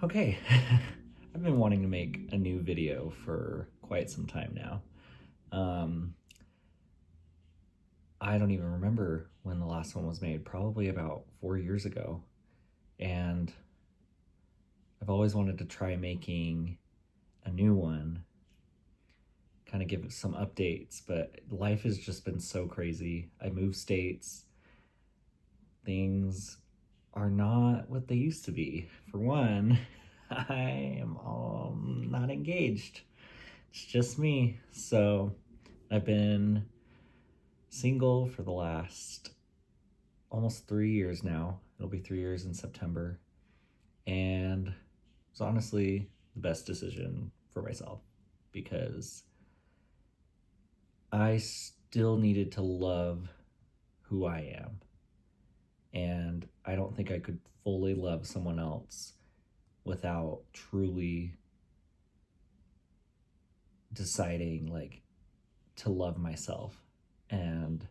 Okay, I've been wanting to make a new video for quite some time now. Um, I don't even remember when the last one was made, probably about 4 years ago. And I've always wanted to try making a new one, kind of give some updates, but life has just been so crazy. I moved states, things are not what they used to be. For one, I am not engaged. It's just me. So I've been single for the last almost 3 years now. It'll be 3 years in September. And it's honestly the best decision for myself because I still needed to love who I am. And I don't think I could fully love someone else without truly deciding to love myself. And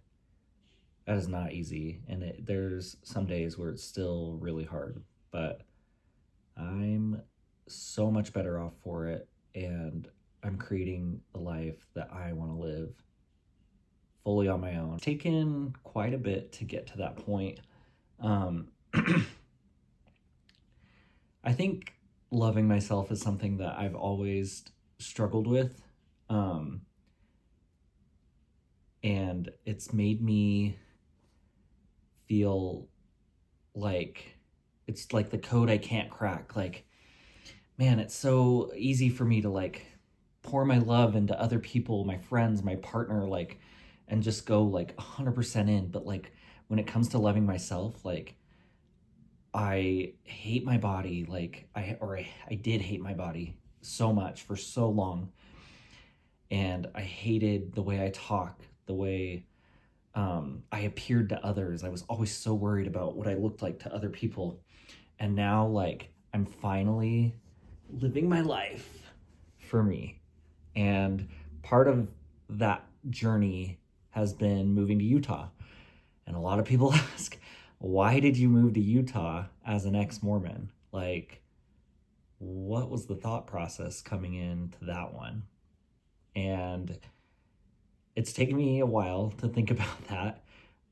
that is not easy, and there's some days where it's still really hard, but I'm so much better off for it, and I'm creating the life that I want to live fully on my own. It's taken quite a bit to get to that point. I think loving myself is something that I've always struggled with, and it's made me feel like it's like the code I can't crack. Like, man, it's so easy for me to pour my love into other people, my friends, my partner, and just go 100% in. But when it comes to loving myself, I hate my body. I did hate my body so much for so long. And I hated the way I talk, the way I appeared to others. I was always so worried about what I looked like to other people. And now, I'm finally living my life for me. And part of that journey has been moving to Utah. And a lot of people ask, why did you move to Utah as an ex-Mormon? What was the thought process coming into that one? And it's taken me a while to think about that.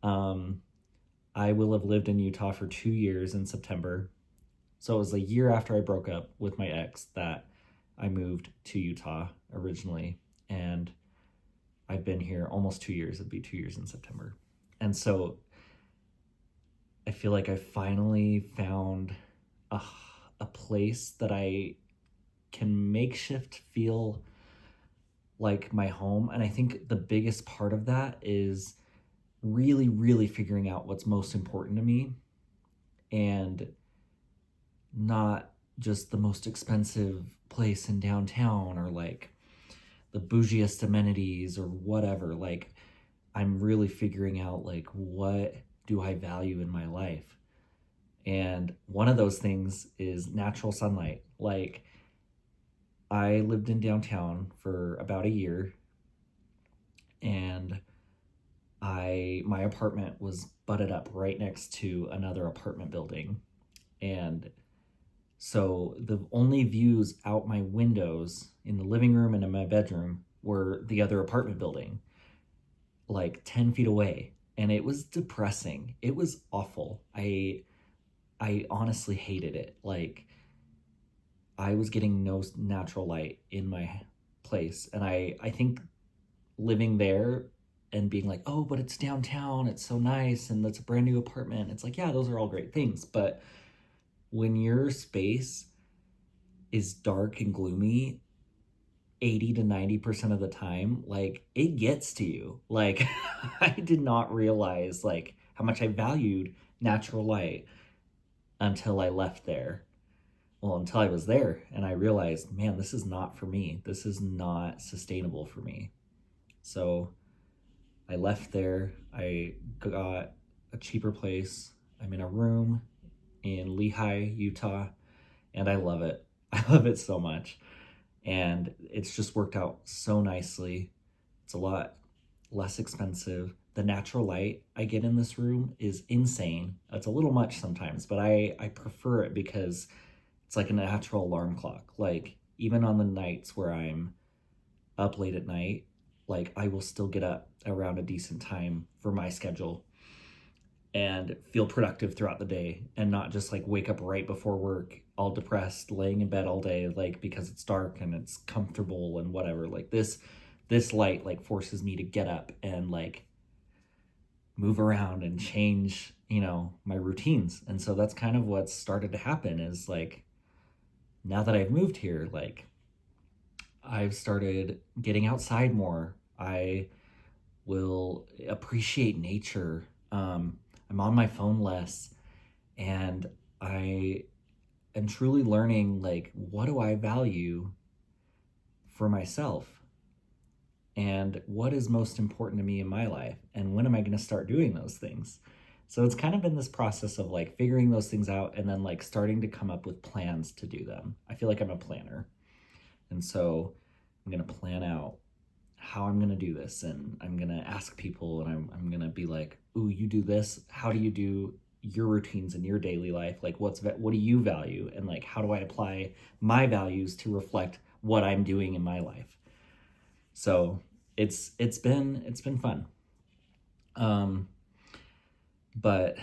I will have lived in Utah for 2 years in September. So it was a year after I broke up with my ex that I moved to Utah originally. And I've been here almost 2 years. It'd be 2 years in September. And so I feel like I finally found a place that I can makeshift feel like my home. And I think the biggest part of that is really, really figuring out what's most important to me, and not just the most expensive place in downtown or the bougiest amenities or whatever. I'm really figuring out what do I value in my life. And one of those things is natural sunlight. I lived in downtown for about a year, and my apartment was butted up right next to another apartment building. And so the only views out my windows in the living room and in my bedroom were the other apartment building, 10 feet away. And it was depressing. It was awful. I honestly hated it. I was getting no natural light in my place. And I think living there and being oh, but it's downtown, it's so nice, and it's a brand new apartment. It's yeah, those are all great things. But when your space is dark and gloomy 80 to 90% of the time, it gets to you. I did not realize how much I valued natural light until I left there. Well, until I was there and I realized, man, this is not for me. This is not sustainable for me. So I left there. I got a cheaper place. I'm in a room in Lehi, Utah, and I love it. I love it so much. And it's just worked out so nicely. It's a lot less expensive. The natural light I get in this room is insane. It's a little much sometimes, but I prefer it because It's like a natural alarm clock. Like, even on the nights where I'm up late at night, like, I will still get up around a decent time for my schedule and feel productive throughout the day, and not just like wake up right before work all depressed, laying in bed all day, like, because it's dark and it's comfortable and whatever. Like, this light like forces me to get up and like move around and change, my routines. And so that's kind of what's started to happen, is like, now that I've moved here, like, I've started getting outside more. I will appreciate nature. I'm on my phone less, and I am truly learning, like, what do I value for myself, and what is most important to me in my life, and when am I going to start doing those things? So it's kind of been this process of like figuring those things out, and then like starting to come up with plans to do them. I feel like I'm a planner. And so I'm going to plan out how I'm going to do this, and I'm going to ask people, and I'm going to be like, ooh, you do this. How do you do your routines in your daily life? Like, what do you value? And like, how do I apply my values to reflect what I'm doing in my life? So it's been fun. But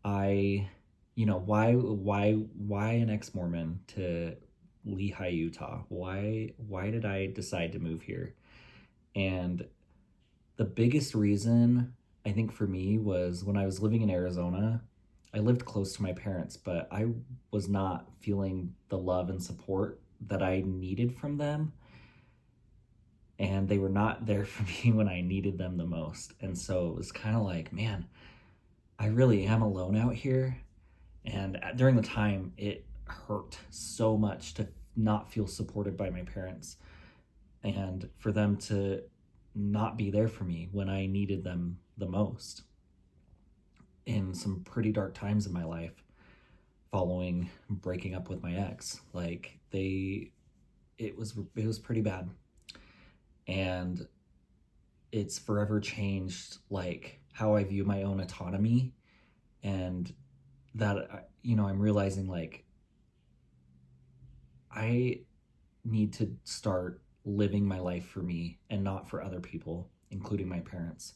I, why an ex-Mormon to Lehi, Utah? Why did I decide to move here? And the biggest reason, I think, for me was when I was living in Arizona. I lived close to my parents, but I was not feeling the love and support that I needed from them. And they were not there for me when I needed them the most. And so it was kind of like, man, I really am alone out here. And during the time, it hurt so much to not feel supported by my parents, and for them to not be there for me when I needed them the most, in some pretty dark times in my life following breaking up with my ex. Like, it was pretty bad. And it's forever changed, like, how I view my own autonomy, and that, I'm realizing, like, I need to start living my life for me and not for other people, including my parents.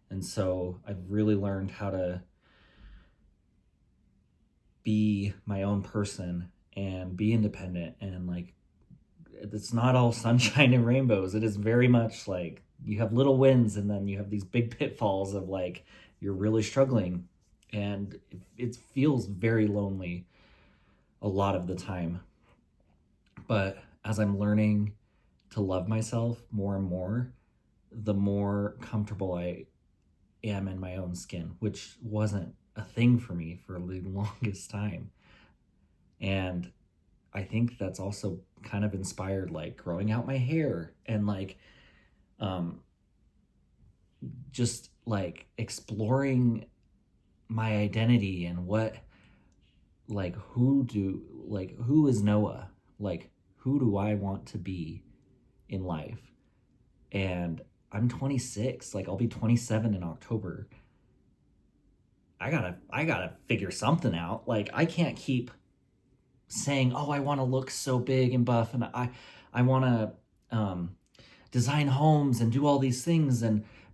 And so I've really learned how to be my own person and be independent. And like, it's not all sunshine and rainbows. It is very much like you have little wins, and then you have these big pitfalls of like, you're really struggling, and it feels very lonely a lot of the time. But as I'm learning to love myself more and more, the more comfortable I am in my own skin, which wasn't a thing for me for the longest time. And I think that's also kind of inspired like growing out my hair, and like just like exploring my identity, and who is Noah? Like, who do I want to be in life? And I'm 26, like I'll be 27 in October. I gotta figure something out. Like, I can't keep saying, oh, I want to look so big and buff, and I want to design homes and do all these things,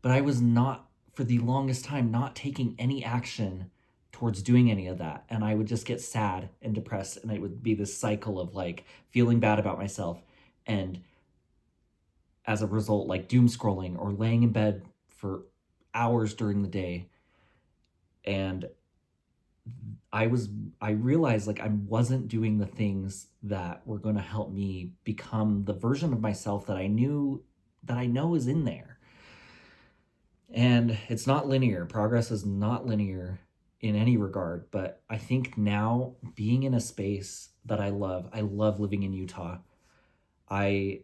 but I was not, for the longest time, not taking any action towards doing any of that. And I would just get sad and depressed, and it would be this cycle of like feeling bad about myself, and as a result, like doom scrolling or laying in bed for hours during the day. And I realized like I wasn't doing the things that were going to help me become the version of myself that I know is in there. And it's not linear. Progress is not linear in any regard. But I think now, being in a space that I love living in Utah. I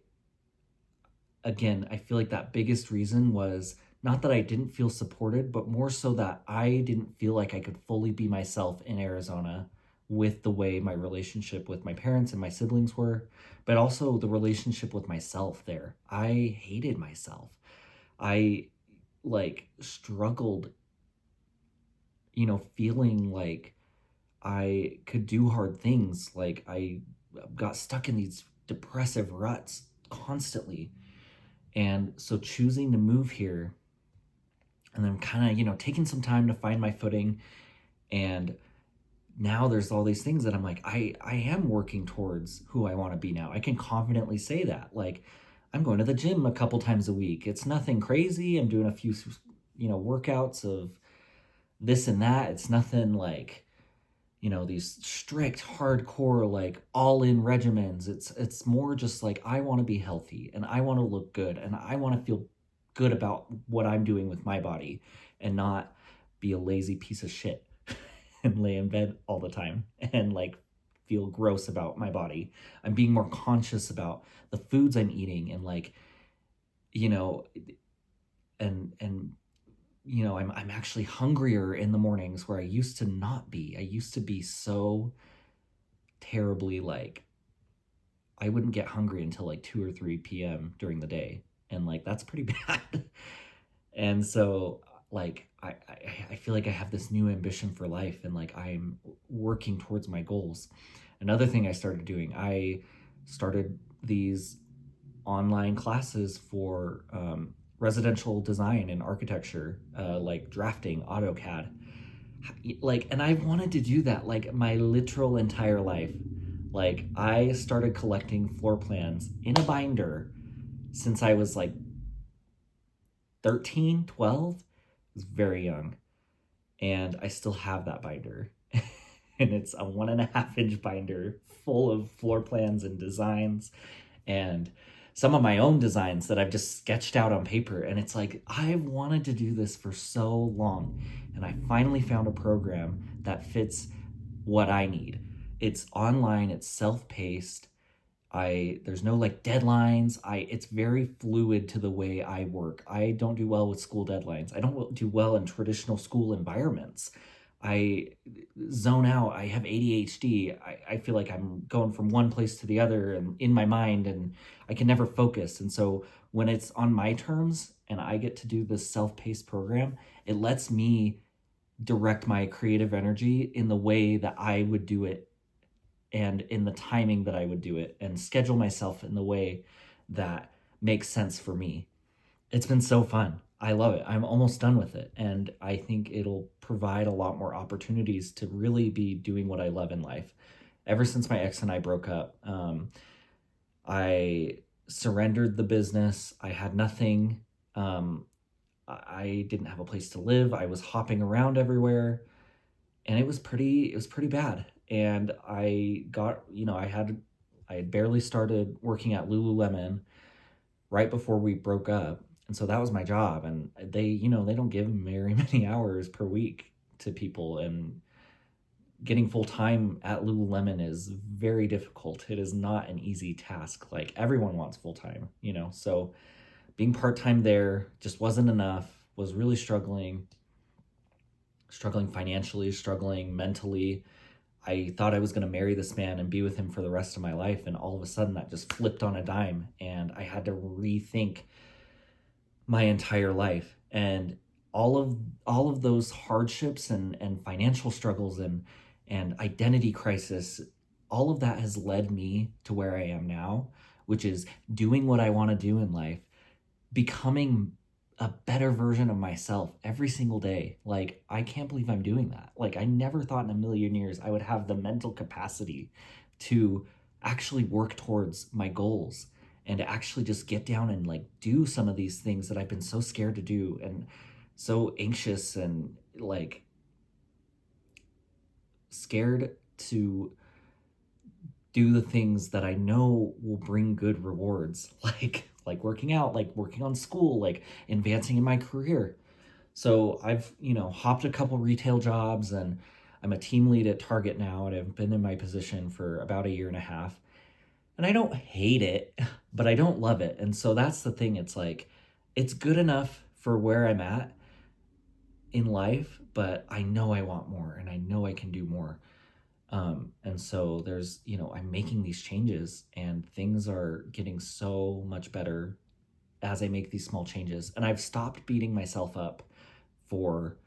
feel like that biggest reason was not that I didn't feel supported, but more so that I didn't feel like I could fully be myself in Arizona, with the way my relationship with my parents and my siblings were, but also the relationship with myself there. I hated myself. I like struggled, feeling like I could do hard things. Like I got stuck in these depressive ruts constantly. And so choosing to move here and then kind of, taking some time to find my footing. And now there's all these things that I'm like, I am working towards who I want to be now. I can confidently say that. Like, I'm going to the gym a couple times a week. It's nothing crazy. I'm doing a few, workouts of this and that. It's nothing like, these strict, hardcore, like all in regimens. It's more just like, I want to be healthy and I want to look good and I want to feel good about what I'm doing with my body and not be a lazy piece of shit and lay in bed all the time and like feel gross about my body. I'm being more conscious about the foods I'm eating and like, you know, and I'm actually hungrier in the mornings where I used to not be. I used to be so terribly like I wouldn't get hungry until like 2 or 3 p.m. during the day. And like that's pretty bad. And so like I feel like I have this new ambition for life and like I'm working towards my goals. Another thing I started doing, I started these online classes for residential design and architecture, like drafting, AutoCAD. Like, and I wanted to do that like my literal entire life. Like, I started collecting floor plans in a binder since I was like 13, 12. I was very young. And I still have that binder. And it's a 1.5 inch binder full of floor plans and designs and some of my own designs that I've just sketched out on paper. And it's like, I've wanted to do this for so long. And I finally found a program that fits what I need. It's online, it's self-paced. There's no like deadlines. It's very fluid to the way I work. I don't do well with school deadlines. I don't do well in traditional school environments. I zone out. I have ADHD. I feel like I'm going from one place to the other and in my mind, and I can never focus. And so when it's on my terms and I get to do this self-paced program, it lets me direct my creative energy in the way that I would do it and in the timing that I would do it and schedule myself in the way that makes sense for me. It's been so fun. I love it. I'm almost done with it. And I think it'll provide a lot more opportunities to really be doing what I love in life. Ever since my ex and I broke up, I surrendered the business. I had nothing. I didn't have a place to live. I was hopping around everywhere and it was pretty bad. And I got, I had barely started working at Lululemon right before we broke up. And so that was my job. And they don't give very many hours per week to people. And getting full time at Lululemon is very difficult. It is not an easy task. Like everyone wants full time, So being part time there just wasn't enough, was really struggling financially, struggling mentally. I thought I was going to marry this man and be with him for the rest of my life. And all of a sudden that just flipped on a dime and I had to rethink my entire life. And all of those hardships and financial struggles and identity crisis, all of that has led me to where I am now, which is doing what I want to do in life, becoming a better version of myself every single day. Like, I can't believe I'm doing that. Like, I never thought in a million years I would have the mental capacity to actually work towards my goals and to actually just get down and like do some of these things that I've been so scared to do and so anxious and like scared to do the things that I know will bring good rewards, like working out, like working on school, like advancing in my career. So I've, hopped a couple retail jobs and I'm a team lead at Target now and I've been in my position for about a year and a half. And I don't hate it, but I don't love it. And so that's the thing. It's like it's good enough for where I'm at in life, but I know I want more and I know I can do more. And so there's, I'm making these changes and things are getting so much better as I make these small changes. And I've stopped beating myself up for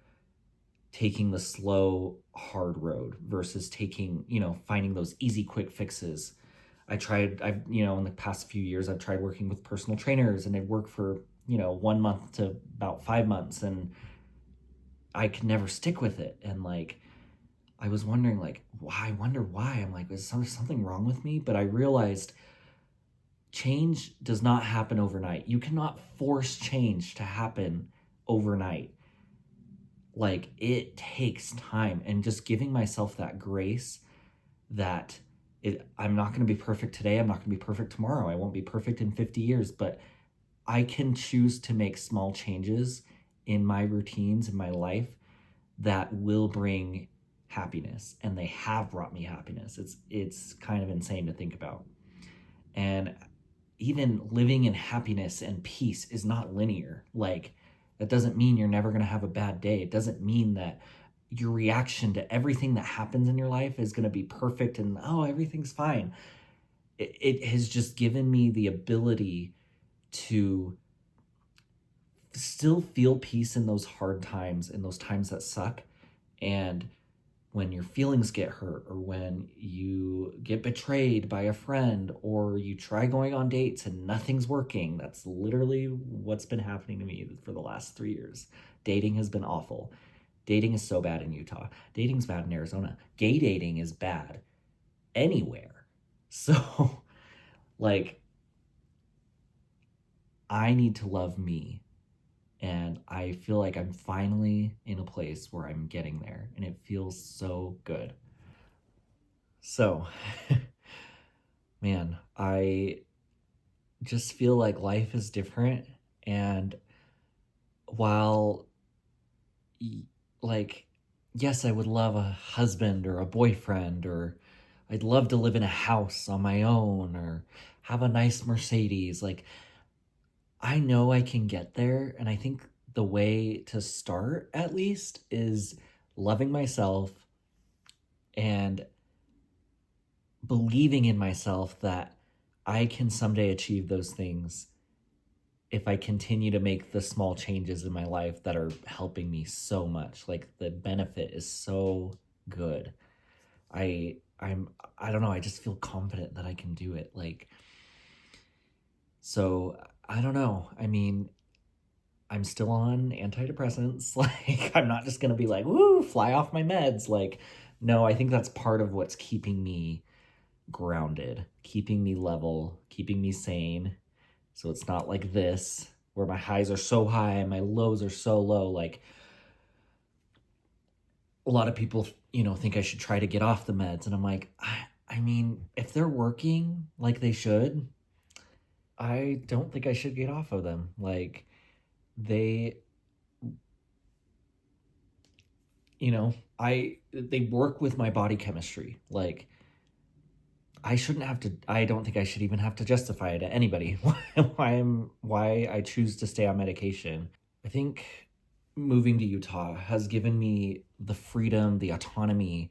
taking the slow hard road versus taking, finding those easy, quick fixes. In the past few years, I've tried working with personal trainers, and they've worked for, 1 month to about 5 months, and I could never stick with it. And like, I was wondering, like, why? I wonder why. I'm like, is something wrong with me? But I realized change does not happen overnight. You cannot force change to happen overnight. Like, it takes time, and just giving myself that grace that I'm not going to be perfect today. I'm not going to be perfect tomorrow. I won't be perfect in 50 years, but I can choose to make small changes in my routines in my life that will bring happiness, and they have brought me happiness. It's kind of insane to think about. And even living in happiness and peace is not linear. Like, that doesn't mean you're never going to have a bad day. It doesn't mean that your reaction to everything that happens in your life is going to be perfect and, oh, everything's fine. It has just given me the ability to still feel peace in those hard times, in those times that suck. And when your feelings get hurt, or when you get betrayed by a friend, or you try going on dates and nothing's working. That's literally what's been happening to me for the last 3 years. Dating has been awful. Dating is so bad in Utah. Dating's bad in Arizona. Gay dating is bad anywhere. So, like, I need to love me. And I feel like I'm finally in a place where I'm getting there, and it feels so good. So, man, I just feel like life is different. And while, like, yes, I would love a husband or a boyfriend, or I'd love to live in a house on my own, or have a nice Mercedes. Like, I know I can get there. And I think the way to start, at least, is loving myself and believing in myself that I can someday achieve those things if I continue to make the small changes in my life that are helping me so much. Like, the benefit is so good. I don't know, I just feel confident that I can do it. Like, so I don't know. I mean, I'm still on antidepressants. Like, I'm not just going to be like, woo, fly off my meds. Like, no, I think that's part of what's keeping me grounded, keeping me level, keeping me sane. So it's not like this, where my highs are so high and my lows are so low. Like, a lot of people, think I should try to get off the meds. And I'm like, I mean, if they're working like they should, I don't think I should get off of them. Like, they, they work with my body chemistry. Like, I don't think I should even have to justify it to anybody why I choose to stay on medication. I think moving to Utah has given me the freedom, the autonomy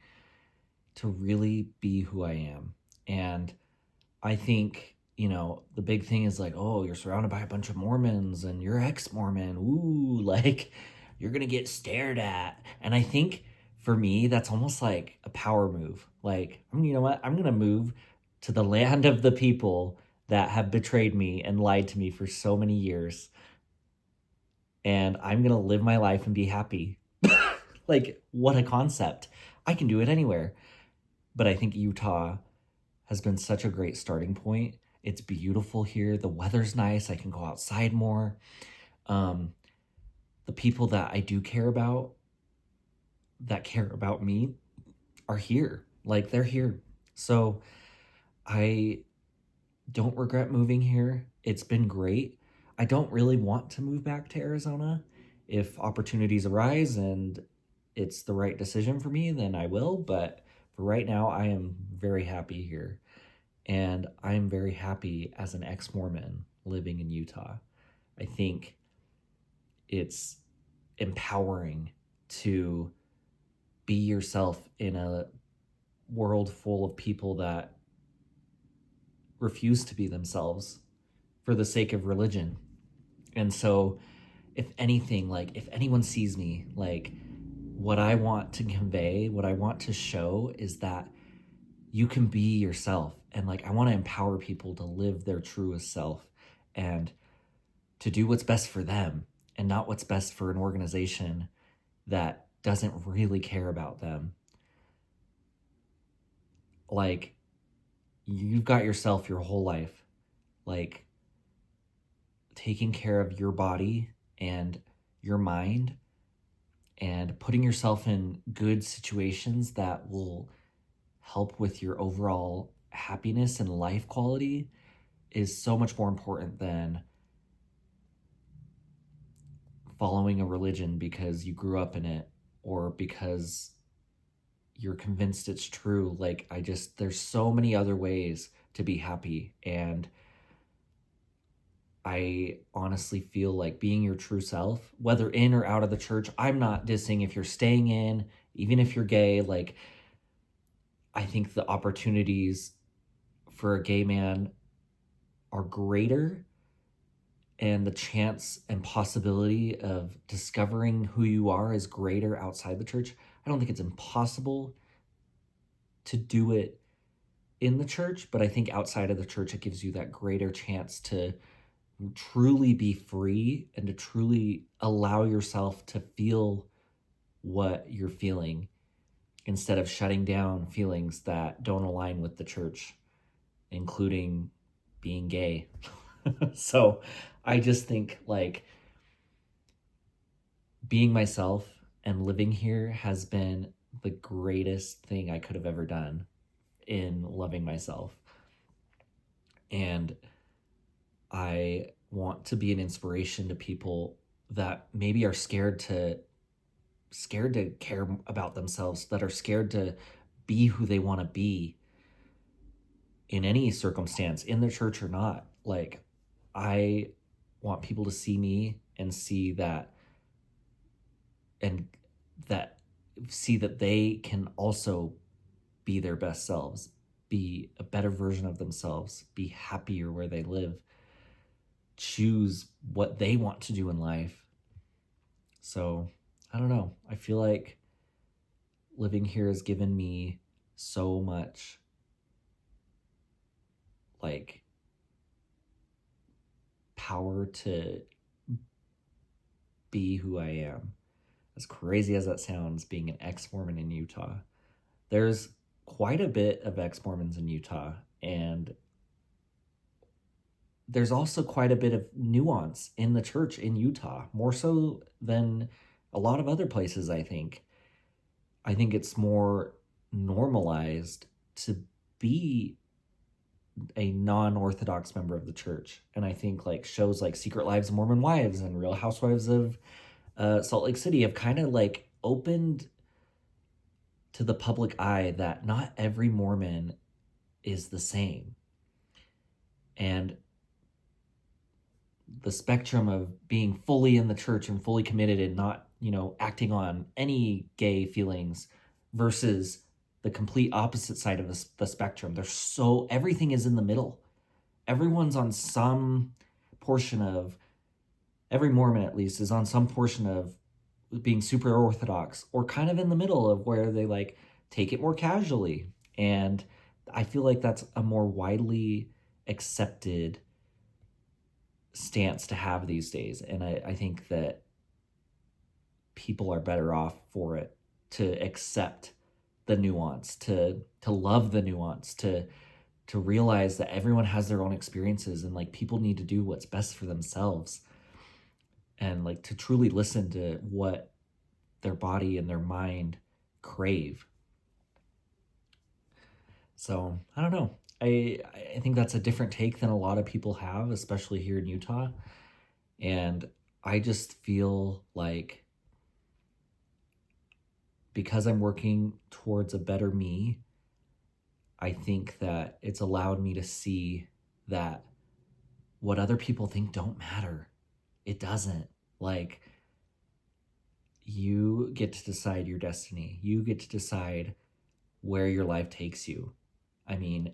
to really be who I am. And I think, the big thing is like, oh, you're surrounded by a bunch of Mormons and you're ex-Mormon. Ooh, like, you're going to get stared at. And I think for me, that's almost like a power move. Like, you know what? I'm going to move to the land of the people that have betrayed me and lied to me for so many years. And I'm going to live my life and be happy. Like, what a concept. I can do it anywhere. But I think Utah has been such a great starting point. It's beautiful here. The weather's nice. I can go outside more. The people that I do care about, that care about me, are here. Like, they're here. So I don't regret moving here. It's been great. I don't really want to move back to Arizona. If opportunities arise and it's the right decision for me, then I will. But for right now, I am very happy here. And I'm very happy as an ex-Mormon living in Utah. I think it's empowering to be yourself in a world full of people that refuse to be themselves for the sake of religion. And so, if anything, like, if anyone sees me, like, what I want to convey, what I want to show is that you can be yourself. And like, I want to empower people to live their truest self and to do what's best for them and not what's best for an organization that doesn't really care about them. Like, you've got yourself your whole life. Like, taking care of your body and your mind and putting yourself in good situations that will help with your overall happiness and life quality is so much more important than following a religion because you grew up in it or because you're convinced it's true. Like, there's so many other ways to be happy. And I honestly feel like being your true self, whether in or out of the church, I'm not dissing if you're staying in, even if you're gay. Like, I think the opportunities for a gay man are greater, and the chance and possibility of discovering who you are is greater outside the church. I don't think it's impossible to do it in the church, but I think outside of the church, it gives you that greater chance to truly be free and to truly allow yourself to feel what you're feeling instead of shutting down feelings that don't align with the church, including being gay. So I just think like being myself and living here has been the greatest thing I could have ever done in loving myself. And I want to be an inspiration to people that maybe are scared to care about themselves, that are scared to be who they want to be in any circumstance, in the church or not. Like, I want people to see me and see that and that see that they can also be their best selves, be a better version of themselves, be happier where they live, choose what they want to do in life. So, I don't know. I feel like living here has given me so much, like, power to be who I am. As crazy as that sounds, being an ex-Mormon in Utah. There's quite a bit of ex-Mormons in Utah, and there's also quite a bit of nuance in the church in Utah, more so than a lot of other places, I think. I think it's more normalized to be a non-Orthodox member of the church. And I think like shows like Secret Lives of Mormon Wives and Real Housewives of Salt Lake City have kind of like opened to the public eye that not every Mormon is the same. And the spectrum of being fully in the church and fully committed and not, acting on any gay feelings versus the complete opposite side of the spectrum. Everything is in the middle. Everyone's on some portion of, every Mormon at least is on some portion of being super Orthodox or kind of in the middle of where they like take it more casually. And I feel like that's a more widely accepted stance to have these days. And I think that people are better off for it, to accept the nuance, to love the nuance, to realize that everyone has their own experiences and like people need to do what's best for themselves and like to truly listen to what their body and their mind crave. So I don't know. I think that's a different take than a lot of people have, especially here in Utah. And I just feel like because I'm working towards a better me, I think that it's allowed me to see that what other people think don't matter. It doesn't. Like, you get to decide your destiny. You get to decide where your life takes you. I mean,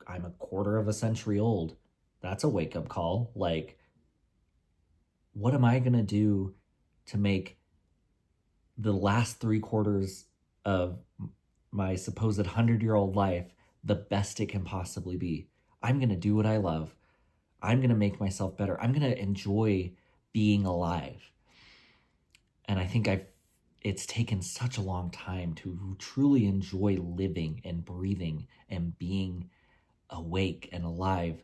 I'm a quarter of a century old. That's a wake-up call. Like, what am I going to do to make the last 3 quarters of my supposed 100-year-old life the best it can possibly be. I'm going to do what I love. I'm going to make myself better. I'm going to enjoy being alive. And I think it's taken such a long time to truly enjoy living and breathing and being awake and alive.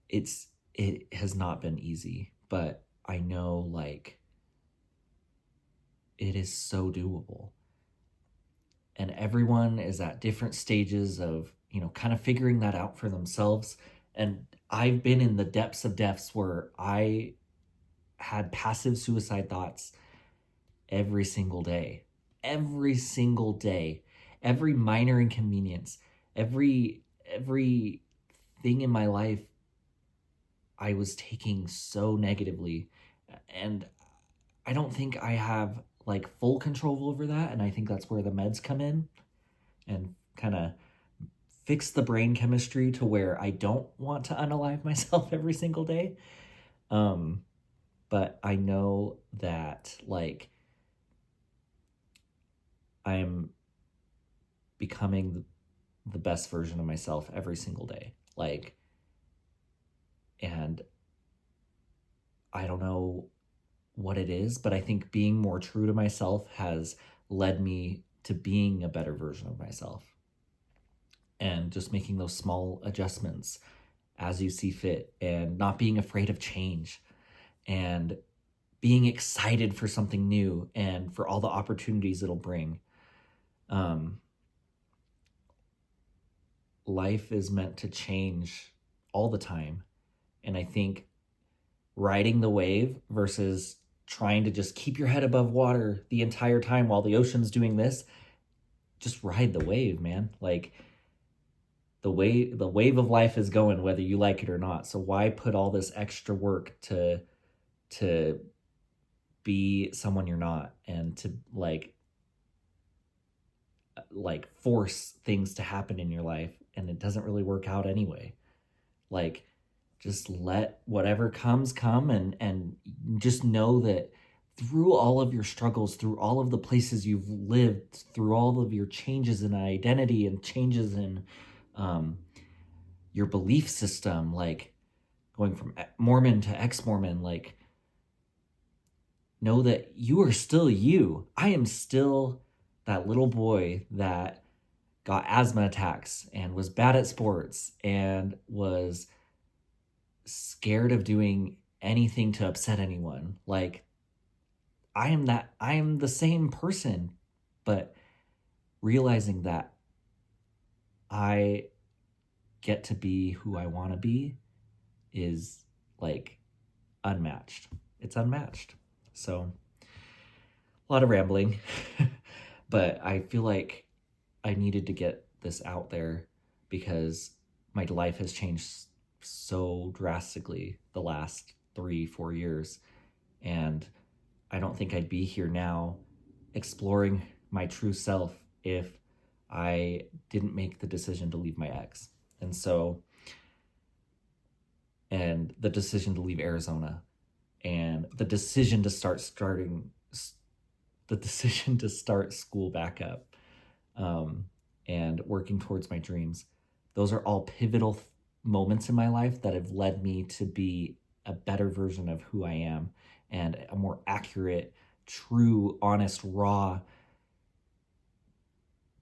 It has not been easy, but I know like it is so doable. And everyone is at different stages of, kind of figuring that out for themselves. And I've been in the depths of depths where I had passive suicide thoughts every single day. Every single day. Every minor inconvenience. Every thing in my life I was taking so negatively. And I don't think I have like full control over that. And I think that's where the meds come in and kind of fix the brain chemistry to where I don't want to unalive myself every single day. But I know that like I'm becoming the best version of myself every single day. Like, and I don't know what it is, but I think being more true to myself has led me to being a better version of myself. And just making those small adjustments as you see fit, and not being afraid of change, and being excited for something new and for all the opportunities it'll bring. Life is meant to change all the time. And I think riding the wave versus trying to just keep your head above water the entire time while the ocean's doing this, just ride the wave, man. Like the wave of life is going whether you like it or not. So why put all this extra work to be someone you're not, and to like force things to happen in your life and it doesn't really work out anyway. Like just let whatever comes come, and just know that through all of your struggles, through all of the places you've lived, through all of your changes in identity and changes in your belief system, like going from Mormon to ex-Mormon, like know that you are still you. I am still that little boy that got asthma attacks and was bad at sports and was scared of doing anything to upset anyone. Like I am the same person, but realizing that I get to be who I want to be is like unmatched. It's unmatched. So a lot of rambling, but I feel like I needed to get this out there because my life has changed so drastically the last 3-4 years. And I don't think I'd be here now exploring my true self if I didn't make the decision to leave my ex. And so, and the decision to leave Arizona, and the decision to start school back up, and working towards my dreams. Those are all pivotal moments in my life that have led me to be a better version of who I am, and a more accurate, true, honest, raw,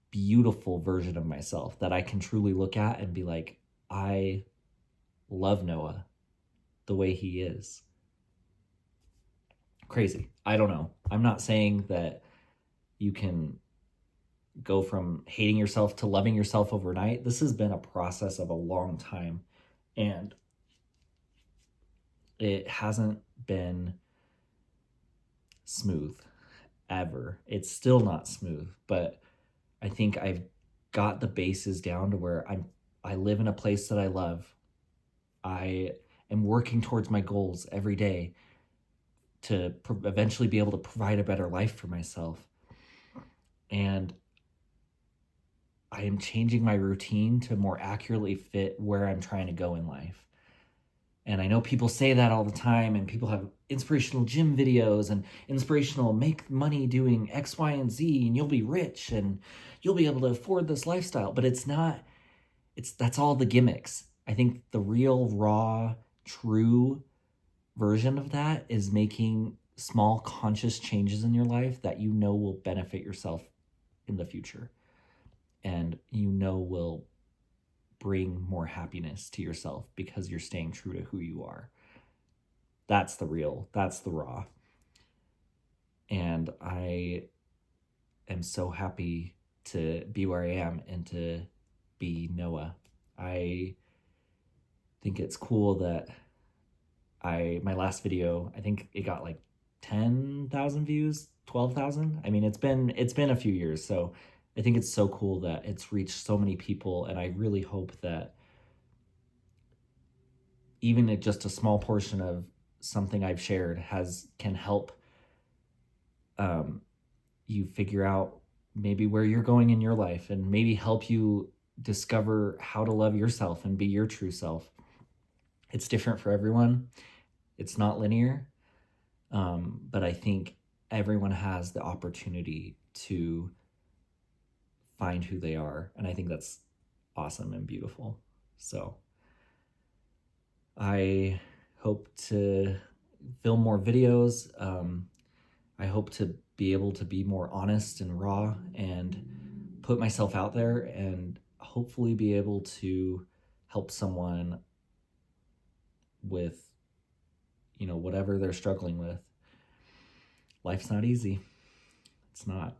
beautiful version of myself that I can truly look at and be like, I love Noah the way he is. Crazy. I don't know. I'm not saying that you can go from hating yourself to loving yourself overnight. This has been a process of a long time, and it hasn't been smooth ever. It's still not smooth, but I think I've got the bases down to where I live in a place that I love. I am working towards my goals every day to eventually be able to provide a better life for myself. And I am changing my routine to more accurately fit where I'm trying to go in life. And I know people say that all the time, and people have inspirational gym videos and inspirational make money doing X, Y, and Z, and you'll be rich and you'll be able to afford this lifestyle. But it's not, that's all the gimmicks. I think the real, raw, true version of that is making small conscious changes in your life that you know will benefit yourself in the future and you know will bring more happiness to yourself because you're staying true to who you are. That's the real, that's the raw. And I am so happy to be where I am and to be Noah. I think it's cool that my last video, I think it got like 10,000 views, 12,000. I mean, it's been a few years, so I think it's so cool that it's reached so many people, and I really hope that even at just a small portion of something I've shared can help you figure out maybe where you're going in your life and maybe help you discover how to love yourself and be your true self. It's different for everyone. It's not linear, but I think everyone has the opportunity to find who they are, and I think that's awesome and beautiful. So I hope to film more videos. I hope to be able to be more honest and raw and put myself out there and hopefully be able to help someone with, whatever they're struggling with. Life's not easy. It's not.